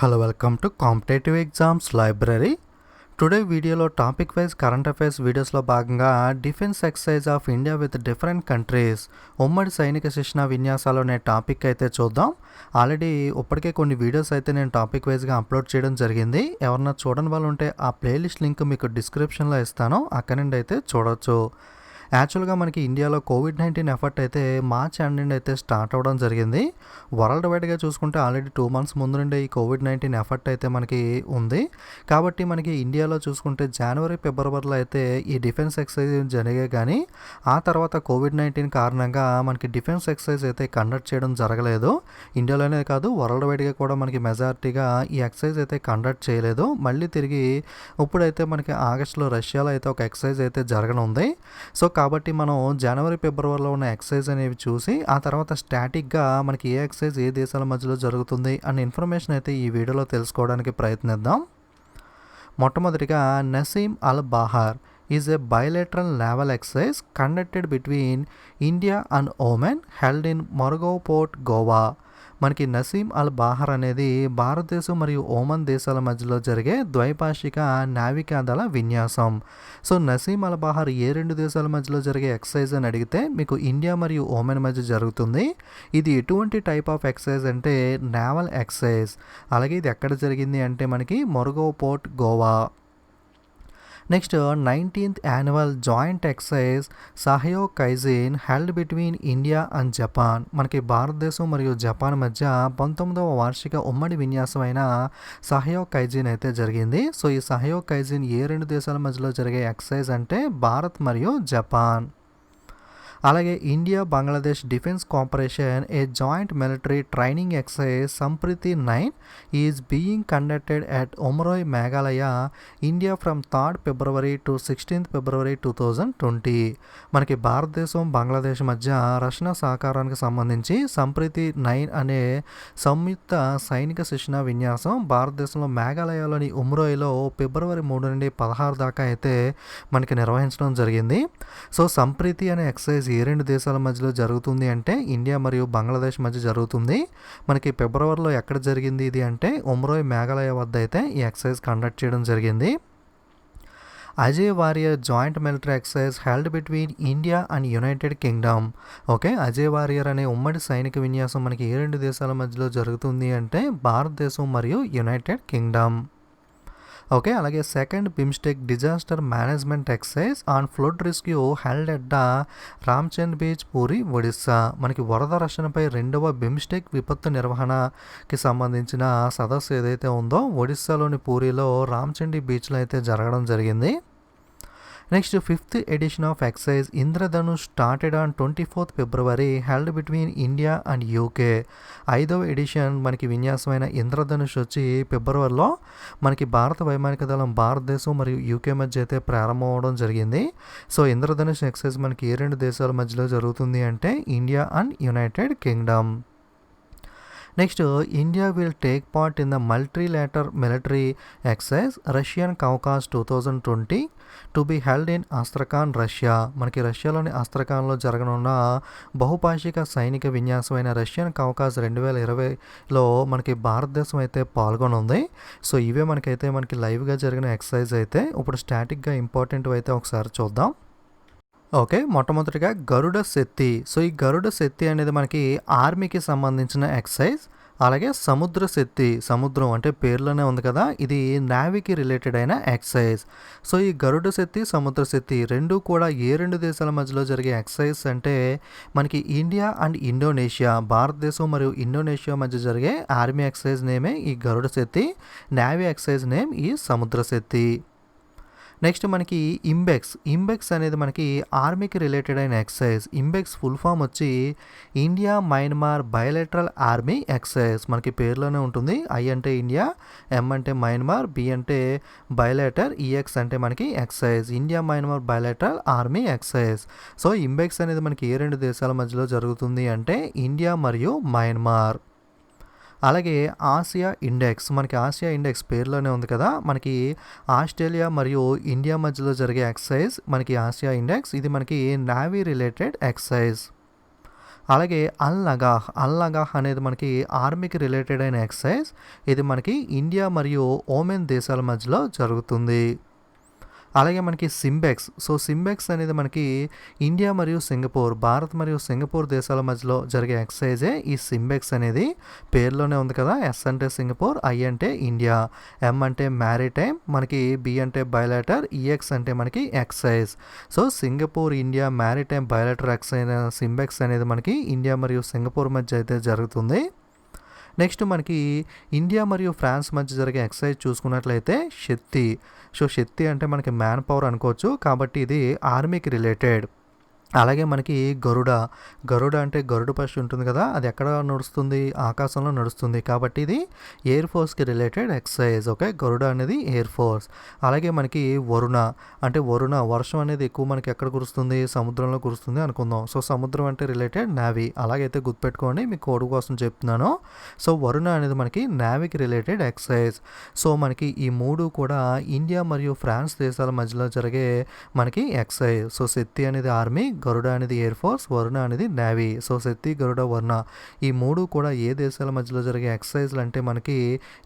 Hello welcome to competitive exams library. Today వీడియోలో topic wise current affairs వీడియోస్లో భాగంగా defence exercise of India with different countries ఉమ్మడి సైనిక శిక్షణ విన్యాసాలు అనే టాపిక్ అయితే చూద్దాం. ఆల్రెడీ ఇప్పటికే కొన్ని వీడియోస్ అయితే నేను టాపిక్ వైజ్గా అప్లోడ్ చేయడం జరిగింది. ఎవరన్నా చూడని వాళ్ళు ఉంటే ఆ ప్లేలిస్ట్ లింక్ మీకు డిస్క్రిప్షన్లో ఇస్తాను, అక్కడి నుండి అయితే చూడొచ్చు. యాక్చువల్గా మనకి ఇండియాలో కోవిడ్-19 ఎఫర్ట్ అయితే మార్చ్ ఎండ్ నుండి అయితే స్టార్ట్ అవ్వడం జరిగింది. వరల్డ్ వైడ్గా చూసుకుంటే ఆల్రెడీ 2 మంత్స్ ముందు నుండే ఈ కోవిడ్-19 ఎఫర్ట్ అయితే మనకి ఉంది. కాబట్టి మనకి ఇండియాలో చూసుకుంటే జనవరి ఫిబ్రవరిలో అయితే ఈ డిఫెన్స్ ఎక్సర్సైజ్ జరిగాయి, కానీ ఆ తర్వాత కోవిడ్-19 కారణంగా మనకి డిఫెన్స్ ఎక్సర్సైజ్ అయితే కండక్ట్ చేయడం జరగలేదు. ఇండియాలోనే కాదు, వరల్డ్ వైడ్గా కూడా మనకి మెజారిటీగా ఈ ఎక్సర్సైజ్ అయితే కండక్ట్ చేయలేదు. మళ్ళీ తిరిగి ఇప్పుడైతే మనకి ఆగస్టులో రష్యాలో అయితే ఒక ఎక్సర్సైజ్ అయితే జరగనుంది. సో కాబట్టి మనం జనవరి ఫిబ్రవరిలో ఉన్న ఎక్సర్సైజ్ అనేవి చూసి ఆ తర్వాత స్టాటిక్గా మనకి ఏ ఎక్సర్సైజ్ ఏ దేశాల మధ్యలో జరుగుతుంది అనే ఇన్ఫర్మేషన్ అయితే ఈ వీడియోలో తెలుసుకోవడానికి ప్రయత్నిద్దాం. మొట్టమొదటిగా Naseem Al Bahr is a bilateral naval exercise conducted between India and Oman held in Mormugao port, Goa. మనకి నసీమ్ అల్ బాహర్ అనేది భారతదేశం మరియు ఓమన్ దేశాల మధ్యలో జరిగే ద్వైపాక్షిక నావికాదళ విన్యాసం. సో నసీమ్ అల్ బాహర్ ఏ రెండు దేశాల మధ్యలో జరిగే ఎక్సర్సైజ్ అని అడిగితే మీకు ఇండియా మరియు ఓమెన్ మధ్య జరుగుతుంది. ఇది ఎటువంటి టైప్ ఆఫ్ ఎక్సర్సైజ్ అంటే నావల్ ఎక్సర్సైజ్. అలాగే ఇది ఎక్కడ జరిగింది అంటే మనకి Mormugao port, Goa. Next 19th annual joint exercise Sahyog Kaijin held between India and Japan. మనకి భారతదేశం మరియు జపాన్ మధ్య 19వ వార్షిక ఉమ్మడి విన్యాసం అయిన సహయోగ్ కైజిన్ అయితే జరిగింది. సో ఈ సహయోగ్ కైజిన్ ఏ రెండు దేశాల మధ్యలో జరిగే ఎక్సర్సైజ్ అంటే భారత్ మరియు జపాన్. అలాగే India Bangladesh defence cooperation a joint military training exercise Sampriti 9 is being conducted at Umroi, Meghalaya, India from 3rd February to 16th February 2020. మనకి భారతదేశం బంగ్లాదేశ్ మధ్య రక్షణ సహకారానికి సంబంధించి సంప్రీతి 9 అనే సంయుక్త సైనిక శిక్షణ విన్యాసం భారతదేశంలో మేఘాలయలోని ఉమ్రోయ్లో ఫిబ్రవరి 3 నుండి 16 దాకా అయితే మనకి నిర్వహించడం జరిగింది. సో సంప్రీతి అనే ఎక్సర్సైజ్ ఏ రెండు దేశాల మధ్యలో జరుగుతుంది అంటే ఇండియా మరియు బంగ్లాదేశ్ మధ్య జరుగుతుంది. మనకి ఫిబ్రవరిలో ఎక్కడ జరిగింది ఇది అంటే ఉమ్రోయ్, మేఘాలయ వద్ద అయితే ఈ ఎక్సర్సైజ్ కండక్ట్ చేయడం జరిగింది. Ajay warrior joint military exercise held between India and United Kingdom. Okay, Ajay warrior అనే ఉమ్మడి సైనిక విన్యాసం మనకి ఏ రెండు దేశాల మధ్యలో జరుగుతుంది అంటే భారతదేశం మరియు యునైటెడ్ కింగ్డమ్. ఓకే, అలాగే second BIMSTEC disaster management exercise on flood rescue held at the Ramchand beach, puri, Odisha. మనకి వరద రక్షణపై రెండవ బిమ్స్టెక్ విపత్తు నిర్వహణకి సంబంధించిన సదస్సు ఏదైతే ఉందో ఒడిస్సాలోని పూరిలో రామ్చండి బీచ్లో అయితే జరగడం జరిగింది. Next 5th edition of exercise Indradhanush started on 24th February held between India and UK. 5వ ఎడిషన్ మనకి విన్యాసమైన ఇంద్రధనుష్ వచ్చి ఫిబ్రవరిలో మనకి భారత వైమానిక దళం భారతదేశం మరియు యూకే మధ్య అయితే ప్రారంభం అవడం జరిగింది. సో ఇంద్రధనుష్ ఎక్సర్సైజ్ మనకి ఏ రెండు దేశాల మధ్యలో జరుగుతుంది అంటే India and United Kingdom. Next India will take part in the multilateral military exercise Russian Kavkaz 2020 to be held in Astrakhan, Russia. మనకి రష్యాలోని ఆస్ట్రఖాన్లో జరగనున్న బహుపాక్షిక సైనిక విన్యాసమైన రష్యన్ కౌకాస్ 2020లో మనకి భారతదేశం అయితే పాల్గొనుంది. సో ఇవే మనకి లైవ్గా జరిగిన ఎక్సర్సైజ్ అయితే. ఇప్పుడు స్టాటిక్గా ఇంపార్టెంట్ అయితే ఒకసారి చూద్దాం. ఓకే, మొట్టమొదటిగా గరుడ శక్తి. సో ఈ గరుడ శక్తి అనేది మనకి ఆర్మీకి సంబంధించిన ఎక్సర్సైజ్. అలాగే సముద్ర శక్తి, సముద్రం అంటే పేర్లోనే ఉంది కదా, ఇది నావీకి రిలేటెడ్ అయిన ఎక్సర్సైజ్. సో ఈ గరుడ శక్తి, సముద్ర శక్తి రెండు కూడా ఏ రెండు దేశాల మధ్యలో జరిగే ఎక్సర్సైజ్ అంటే మనకి ఇండియా అండ్ ఇండోనేషియా, భారతదేశం మరియు ఇండోనేషియా మధ్య జరిగే ఆర్మీ ఎక్సర్సైజ్ నేమే ఈ గరుడ శక్తి, నావీ ఎక్సర్సైజ్ నేమ్ ఈ సముద్ర శక్తి. నెక్స్ట్ మనకి ఇంబెక్స్ అనేది మనకి ఆర్మీకి రిలేటెడ్ అయిన ఎక్సర్సైజ్. ఇంబెక్స్ ఫుల్ ఫామ్ వచ్చి India Myanmar bilateral army exercise. మనకి పేరులోనే ఉంటుంది. ఐ అంటే ఇండియా, ఎం అంటే మయన్మార్, బి అంటే బయోలేటర్, ఈఎక్స్ అంటే మనకి exercise. India Myanmar bilateral army exercise. So ఇంబెక్స్ అనేది మనకి ఏ రెండు దేశాల మధ్యలో జరుగుతుంది అంటే ఇండియా మరియు మయన్మార్. అలాగే ఆసియా ఇండెక్స్, మనకి ఆసియా ఇండెక్స్ పేరులోనే ఉంది కదా, మనకి ఆస్ట్రేలియా మరియు ఇండియా మధ్యలో జరిగే ఎక్సర్సైజ్ మనకి ఆసియా ఇండెక్స్. ఇది మనకి నావీ రిలేటెడ్ ఎక్సర్సైజ్. అలాగే అల్ నగాహ్ అనేది మనకి ఆర్మీకి రిలేటెడ్ అయిన ఎక్సర్సైజ్. ఇది మనకి ఇండియా మరియు ఓమెన్ దేశాల మధ్యలో జరుగుతుంది. అలాగే మనకి సింబెక్స్. సో సింబెక్స్ అనేది మనకి ఇండియా మరియు సింగపూర్, భారత్ మరియు సింగపూర్ దేశాల మధ్యలో జరిగే ఎక్సర్సైజే ఈ సింబెక్స్ అనేది. పేరులోనే ఉంది కదా, ఎస్ అంటే సింగపూర్, ఐ అంటే ఇండియా, ఎం అంటే మ్యారిటైమ్, మనకి బి అంటే బయలాటర్, ఈఎక్స్ అంటే మనకి exercise. So Singapore India maritime bilateral exercise SIMBEX అనేది మనకి ఇండియా మరియు సింగపూర్ మధ్య అయితే జరుగుతుంది. నెక్స్ట్ మనకి ఇండియా మరియు ఫ్రాన్స్ మధ్య జరిగే ఎక్సర్సైజ్ చూసుకున్నట్లయితే శక్తి. సో శక్తి అంటే మనకి మ్యాన్ పవర్ అనుకోవచ్చు, కాబట్టి ఇది ఆర్మీకి రిలేటెడ్. అలాగే మనకి గరుడ అంటే గరుడ పక్షి ఉంటుంది కదా, అది ఎక్కడ నడుస్తుంది, ఆకాశంలో నడుస్తుంది, కాబట్టి ఇది ఎయిర్ ఫోర్స్కి రిలేటెడ్ ఎక్సర్సైజ్. ఓకే, గరుడ అనేది ఎయిర్ ఫోర్స్. అలాగే మనకి వరుణ వర్షం అనేది ఎక్కువ మనకి ఎక్కడ కురుస్తుంది, సముద్రంలో కురుస్తుంది అనుకుందాం. సో సముద్రం అంటే రిలేటెడ్ నేవీ. అలాగైతే గుర్తుపెట్టుకోండి, మీ కోడ్ కోసం చెప్తున్నాను. సో వరుణ అనేది మనకి నేవీకి రిలేటెడ్ ఎక్సర్సైజ్. సో మనకి ఈ మూడు కూడా ఇండియా మరియు ఫ్రాన్స్ దేశాల మధ్యలో జరిగే మనకి ఎక్సర్సైజ్. సో శక్తి అనేది ఆర్మీ, గరుడ అనేది ఎయిర్ ఫోర్స్, వరుణ అనేది నేవీ. సో శక్తి, గరుడ, వరుణ ఈ మూడు కూడా ఏ దేశాల మధ్యలో జరిగే ఎక్సర్సైజ్లు అంటే మనకి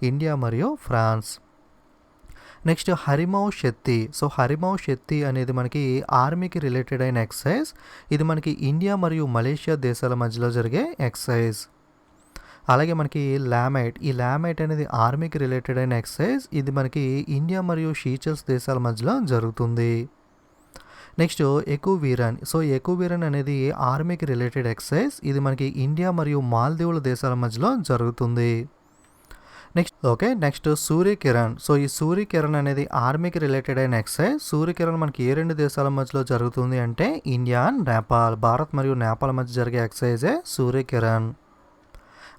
ఇండియా మరియు ఫ్రాన్స్. నెక్స్ట్ హరిమౌ శక్తి. సో హరిమౌ శక్తి అనేది మనకి ఆర్మీకి రిలేటెడ్ అయిన ఎక్సర్సైజ్. ఇది మనకి ఇండియా మరియు మలేషియా దేశాల మధ్యలో జరిగే ఎక్సర్సైజ్. అలాగే మనకి ఈ లామైట్ అనేది ఆర్మీకి రిలేటెడ్ అయిన ఎక్సర్సైజ్. ఇది మనకి ఇండియా మరియు షీచెల్స్ దేశాల మధ్యలో జరుగుతుంది. నెక్స్ట్ ఎకువీరన్. సో ఎకువీరన్ అనేది ఆర్మీకి రిలేటెడ్ ఎక్సర్సైజ్. ఇది మనకి ఇండియా మరియు మాల్దీవుల దేశాల మధ్యలో జరుగుతుంది. నెక్స్ట్ సూర్యకిరణ్. సో ఈ సూర్యకిరణ్ అనేది ఆర్మీకి రిలేటెడ్ అయిన ఎక్సర్సైజ్. సూర్యకిరణ్ మనకి ఏ రెండు దేశాల మధ్యలో జరుగుతుంది అంటే ఇండియా అండ్ నేపాల్, భారత్ మరియు నేపాల్ మధ్య జరిగే ఎక్సర్సైజే సూర్యకిరణ్.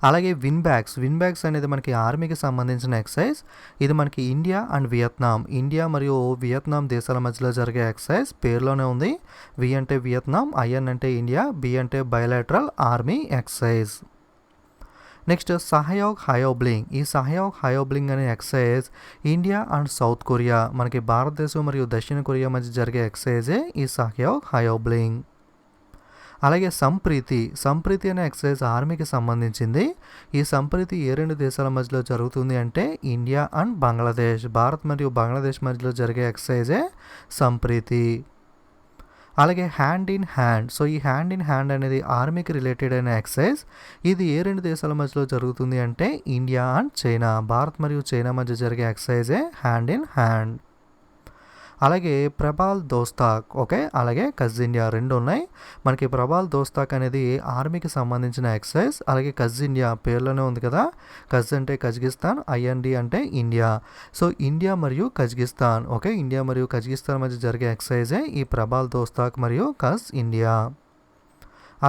అలాగే విన్ బ్యాగ్స్ అనేది మనకి ఆర్మీకి సంబంధించిన ఎక్సర్సైజ్. ఇది మనకి ఇండియా మరియు వియత్నాం దేశాల మధ్యలో జరిగే ఎక్సర్సైజ్. పేరులోనే ఉంది, వి అంటే వియత్నాం, ఐఎన్ అంటే ఇండియా, బి అంటే బయలాటరల్ ఆర్మీ ఎక్సర్సైజ్. నెక్స్ట్ సహయోగ్ హయోబ్లింగ్. ఈ సహయోగ్ హయోబ్లింగ్ అనే exercise India and south Korea, మనకి భారతదేశం మరియు దక్షిణ కొరియా మధ్య జరిగే ఎక్సర్సైజే ఈ సహయోగ్ హయోబ్లింగ్. అలాగే సంప్రీతి అనే ఎక్సర్సైజ్ ఆర్మీకి సంబంధించింది. ఈ సంప్రీతి ఏ రెండు దేశాల మధ్యలో జరుగుతుంది అంటే ఇండియా అండ్ బంగ్లాదేశ్, భారత్ మరియు బంగ్లాదేశ్ మధ్యలో జరిగే ఎక్సర్సైజే సంప్రీతి. అలాగే హ్యాండ్ ఇన్ హ్యాండ్. సో ఈ హ్యాండ్ ఇన్ హ్యాండ్ అనేది ఆర్మీకి రిలేటెడ్ అయిన ఎక్సర్సైజ్. ఇది ఏ రెండు దేశాల మధ్యలో జరుగుతుంది అంటే ఇండియా అండ్ చైనా, భారత్ మరియు చైనా మధ్య జరిగే ఎక్సర్సైజే హ్యాండ్ ఇన్ హ్యాండ్. అలాగే ప్రభాల్ దోస్తాక్. ఓకే, అలాగే కజ్ ఇండియా రెండు ఉన్నాయి. మనకి ప్రభాల్ దోస్తాక్ అనేది ఆర్మీకి సంబంధించిన ఎక్సర్సైజ్. అలాగే కజ్ ఇండియా పేర్లోనే ఉంది కదా, కజ్ అంటే కజకిస్తాన్, ఐఎన్డి అంటే ఇండియా. సో ఇండియా మరియు కజకిస్తాన్, ఓకే, ఇండియా మరియు కజకిస్తాన్ మధ్య జరిగే ఎక్సర్సైజే ఈ ప్రభాల్ దోస్తాక్ మరియు కజ్ ఇండియా.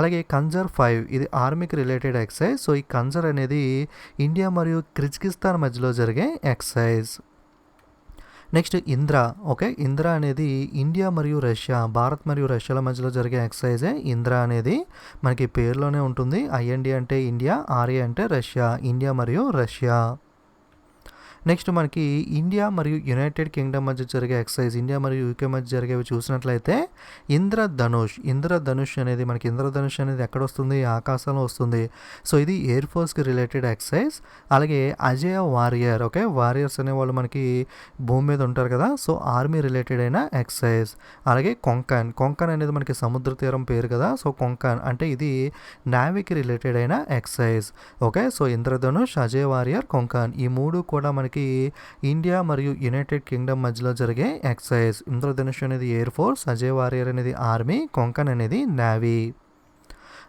అలాగే కంజర్ 5 ఇది ఆర్మీకి రిలేటెడ్ ఎక్సర్సైజ్. సో ఈ కంజర్ అనేది ఇండియా మరియు కిర్గిజిస్తాన్ మధ్యలో జరిగే ఎక్సర్సైజ్. నెక్స్ట్ ఇంద్ర అనేది ఇండియా మరియు రష్యా, భారత్ మరియు రష్యాల మధ్యలో జరిగే ఎక్సర్సైజే ఇంద్ర అనేది. మనకి పేరులోనే ఉంటుంది, ఐఎన్డి అంటే ఇండియా, ఆర్ఏ అంటే రష్యా, ఇండియా మరియు రష్యా. నెక్స్ట్ మనకి ఇండియా మరియు యునైటెడ్ కింగ్డమ్ మధ్య జరిగే ఎక్సర్సైజ్, ఇండియా మరియు యూకే మధ్య జరిగేవి చూసినట్లయితే ఇంద్రధనుష్ అనేది మనకి ఇంద్రధనుష్ అనేది ఎక్కడ వస్తుంది, ఆకాశంలో వస్తుంది. సో ఇది ఎయిర్ ఫోర్స్కి రిలేటెడ్ ఎక్సర్సైజ్. అలాగే అజేయ వారియర్. ఓకే, వారియర్స్ అనేవాళ్ళు మనకి భూమి మీద ఉంటారు కదా, సో ఆర్మీ రిలేటెడ్ అయిన ఎక్సర్సైజ్. అలాగే కొంకన్ అనేది మనకి సముద్ర తీరం పేరు కదా, సో కొంకన్ అంటే ఇది నేవీకి రిలేటెడ్ అయిన ఎక్సర్సైజ్. ఓకే, సో ఇంద్రధనుష్, అజేయ వారియర్, కొంకన్ ఈ మూడు కూడా మనకి ఇండియా మరియు యునైటెడ్ కింగ్డమ్ మధ్యలో జరిగే ఎక్సర్సైజ్. ఇంద్రధనుష్ అనేది ఎయిర్ ఫోర్స్, అజయ్ వారియర్ అనేది ఆర్మీ, కొంకన్ అనేది నేవీ.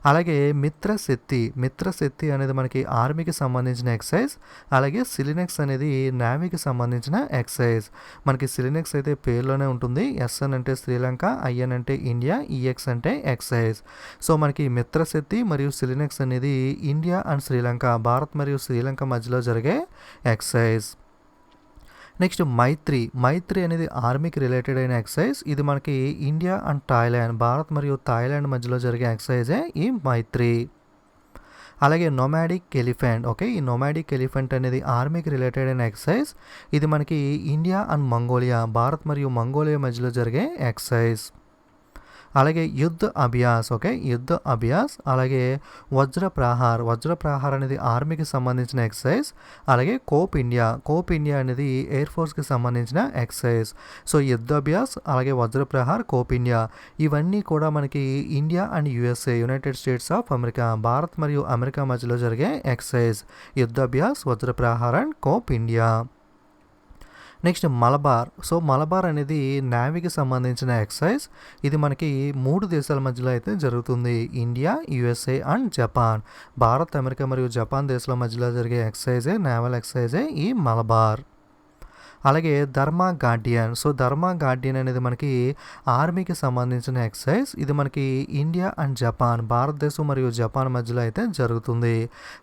అలాగే మిత్రశక్తి అనేది మనకి ఆర్మీకి సంబంధించిన ఎక్సర్సైజ్. అలాగే సిలినెక్స్ అనేది నేవీకి సంబంధించిన ఎక్సర్సైజ్. మనకి సిలినెక్స్ అయితే పేరులోనే ఉంటుంది, ఎస్ఎన్ అంటే శ్రీలంక, ఐఎన్ అంటే ఇండియా, ఈఎక్స్ అంటే ఎక్సర్సైజ్. సో మనకి మిత్రశక్తి మరియు సిలినెక్స్ అనేది ఇండియా అండ్ శ్రీలంక, భారత్ మరియు శ్రీలంక మధ్యలో జరిగే ఎక్సర్సైజ్. నెక్స్ట్ మైత్రి అనేది ఆర్మీకి రిలేటెడ్ అయిన ఎక్సర్సైజ్. ఇది మనకి ఇండియా అండ్ థాయిలాండ్, భారత్ మరియు థాయిలాండ్ మధ్యలో జరిగే ఎక్సర్సైజే ఈ మైత్రి. అలాగే నొమాడిక్ ఎలిఫెంట్. ఓకే, ఈ నొమాడిక్ ఎలిఫెంట్ అనేది ఆర్మీకి రిలేటెడ్ అయిన ఎక్సర్సైజ్. ఇది మనకి ఇండియా అండ్ మంగోలియా, భారత్ మరియు మంగోలియా మధ్యలో జరిగే ఎక్సర్సైజ్. అలాగే యుద్ధ్ అభ్యాస్, ఓకే, యుద్ధ్ అభ్యాస్. అలాగే వజ్ర ప్రహార్ అనేది ఆర్మీకి సంబంధించిన ఎక్సర్సైజ్. అలాగే కోప్ ఇండియా అనేది ఎయిర్ ఫోర్స్కి సంబంధించిన ఎక్సర్సైజ్. సో యుద్ధ అభ్యాస్, అలాగే వజ్ర ప్రహార్, కోప్ ఇండియా ఇవన్నీ కూడా మనకి India and USA, United states of America, Bharat మరియు అమెరికా మధ్యలో జరిగే ఎక్సర్సైజ్ యుద్ధ అభ్యాస్, వజ్ర Prahar and cope India. Next Malabar అనేది నేవీకి సంబంధించిన ఎక్సర్సైజ్. ఇది మనకి 3 దేశాల మధ్యలో అయితే జరుగుతుంది, India, USA and Japan. Bharat, America మరియు జపాన్ దేశాల మధ్యలో జరిగే ఎక్సర్సైజే, నేవల్ ఎక్సర్సైజే ఈ మలబార్. అలాగే ధర్మా గార్డియన్ అనేది మనకి ఆర్మీకి సంబంధించిన ఎక్సర్సైజ్. ఇది మనకి ఇండియా అండ్ జపాన్, భారతదేశం మరియు జపాన్ మధ్యలో అయితే జరుగుతుంది.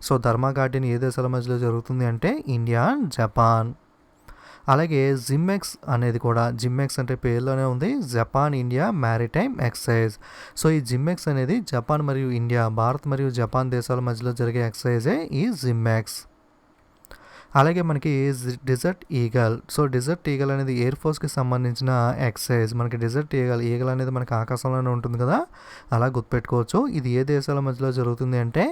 సో ధర్మా గార్డియన్ ఏ దేశాల మధ్యలో జరుగుతుంది అంటే ఇండియా అండ్ జపాన్. అలాగే జిమ్మెక్స్ అంటే పేరులోనే ఉంది, Japan India maritime exercise. So ఈ జిమ్మెక్స్ అనేది జపాన్ మరియు ఇండియా, భారత్ మరియు జపాన్ దేశాల మధ్యలో జరిగే ఎక్సర్సైజే ఈ జిమ్మెక్స్. అలాగే మనకి డెజర్ట్ ఈగల్ అనేది ఎయిర్ ఫోర్స్కి సంబంధించిన ఎక్సర్సైజ్. మనకి డెజర్ట్ ఈగల్ అనేది మనకి ఆకాశంలోనే ఉంటుంది కదా, అలా గుర్తుపెట్టుకోవచ్చు. ఇది ఏ దేశాల మధ్యలో జరుగుతుంది అంటే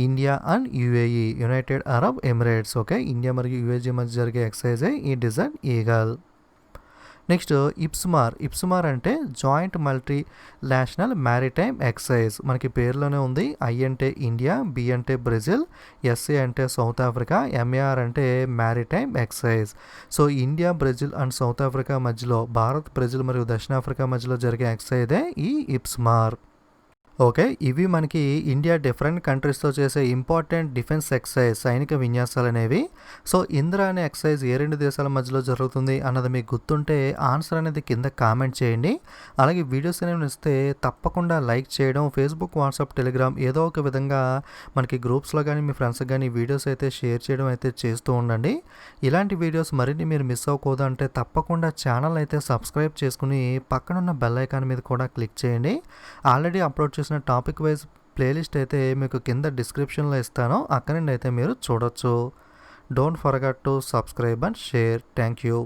India and UAE, United Arab Emirates. Okay, India మరియు యుఏజీ మధ్య జరిగే ఎక్సర్సైజే ఈ డెజర్ట్ ఈగల్. నెక్స్ట్ ఇప్స్మార్ అంటే జాయింట్ మల్టీనేషనల్ మ్యారిటైమ్ ఎక్సర్సైజ్. మనకి పేరులోనే ఉంది. ఐ అంటే ఇండియా, బి అంటే బ్రెజిల్, ఎస్ఏ అంటే సౌత్ ఆఫ్రికా, ఎంఏఆర్ అంటే maritime exercise. So India, Brazil and south Africa మధ్యలో, భారత్, బ్రెజిల్ మరియు దక్షిణాఫ్రికా మధ్యలో జరిగే ఎక్సర్సైజే ఈ ఇప్స్మార్. ఓకే, ఇవి మనకి ఇండియా డిఫరెంట్ కంట్రీస్తో చేసే ఇంపార్టెంట్ డిఫెన్స్ ఎక్సర్సైజ్, సైనిక విన్యాసాలు అనేవి. సో ఇంద్ర అనే ఎక్సర్సైజ్ ఏ 2 దేశాల మధ్యలో జరుగుతుంది అన్నది మీకు గుర్తుంటే ఆన్సర్ అనేది కింద కామెంట్ చేయండి. అలాగే వీడియోస్ అనేవి నచ్చితే తప్పకుండా లైక్ చేయడం, ఫేస్బుక్, వాట్సాప్, టెలిగ్రామ్ ఏదో ఒక విధంగా మనకి గ్రూప్స్లో కానీ మీ ఫ్రెండ్స్కి కానీ వీడియోస్ అయితే షేర్ చేయడం అయితే చేస్తూ ఉండండి. ఇలాంటి వీడియోస్ మరిన్ని మీరు మిస్ అవ్వకూడదు అంటే తప్పకుండా ఛానల్ అయితే సబ్స్క్రైబ్ చేసుకుని పక్కనున్న బెల్ ఐకాన్ మీద కూడా క్లిక్ చేయండి. ఆల్రెడీ అప్లోడ్ చేసిన టాపిక్ వైజ్ ప్లేలిస్ట్ అయితే మీకు కింద డిస్క్రిప్షన్లో ఇస్తాను, అక్కడి నుండి అయితే మీరు చూడొచ్చు. Don't forget to subscribe and share. Thank you.